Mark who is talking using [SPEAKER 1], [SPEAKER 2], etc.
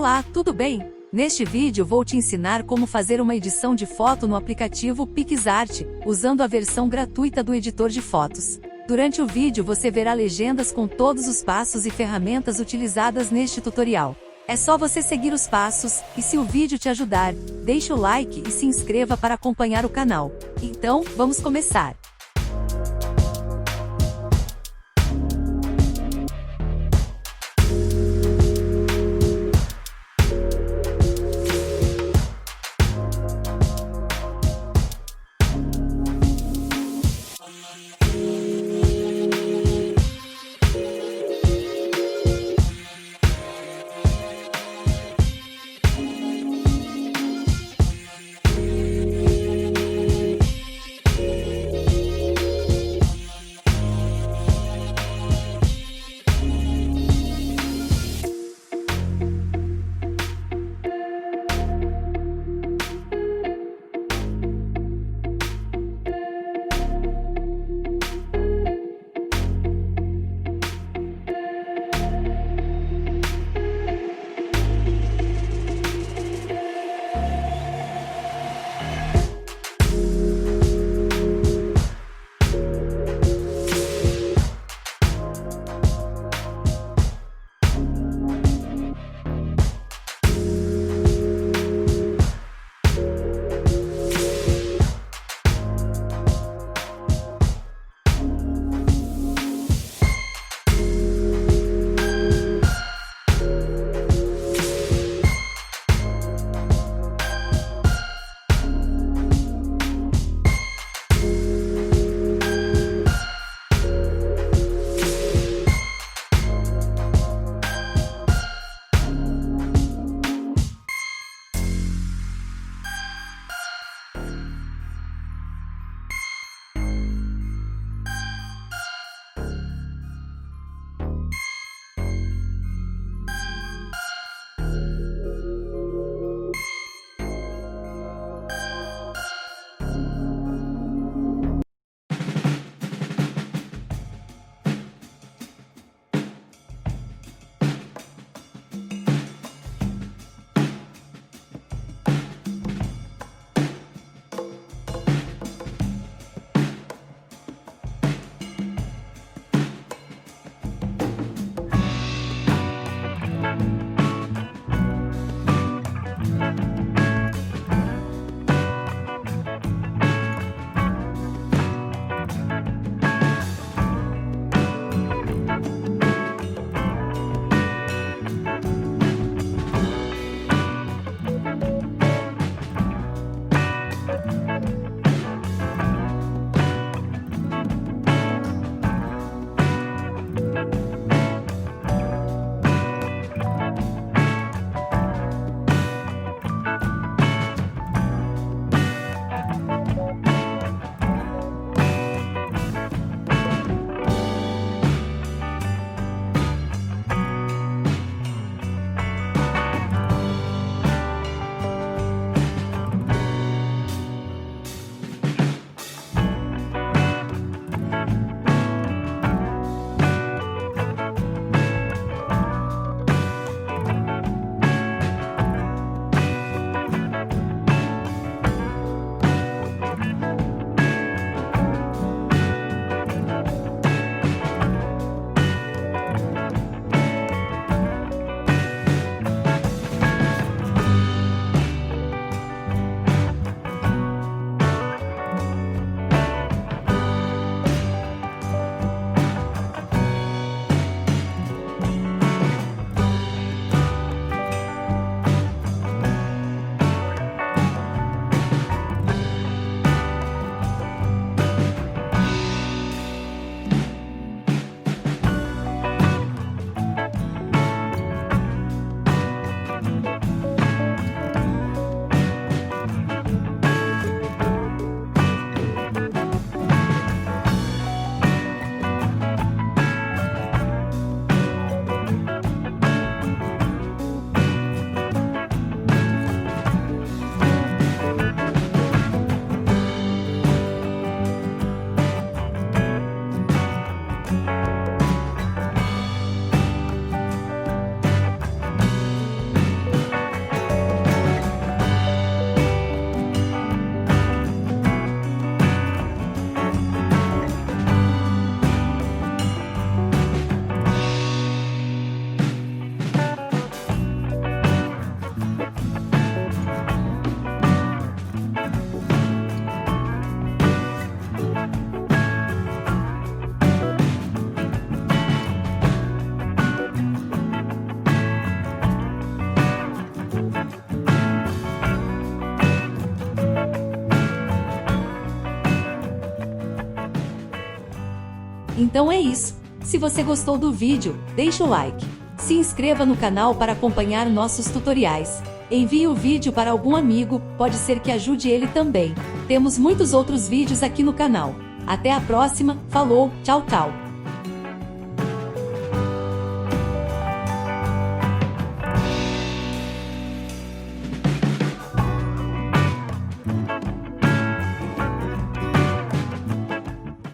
[SPEAKER 1] Olá, tudo bem? Neste vídeo vou te ensinar como fazer uma edição de foto no aplicativo PicsArt, usando a versão gratuita do editor de fotos. Durante o vídeo você verá legendas com todos os passos e ferramentas utilizadas neste tutorial. É só você seguir os passos, e se o vídeo te ajudar, deixe o like e se inscreva para acompanhar o canal. Então, vamos começar! Então é isso. Se você gostou do vídeo, deixa o like. Se inscreva no canal para acompanhar nossos tutoriais. Envie o vídeo para algum amigo, pode ser que ajude ele também. Temos muitos outros vídeos aqui no canal. Até a próxima, falou, tchau tchau.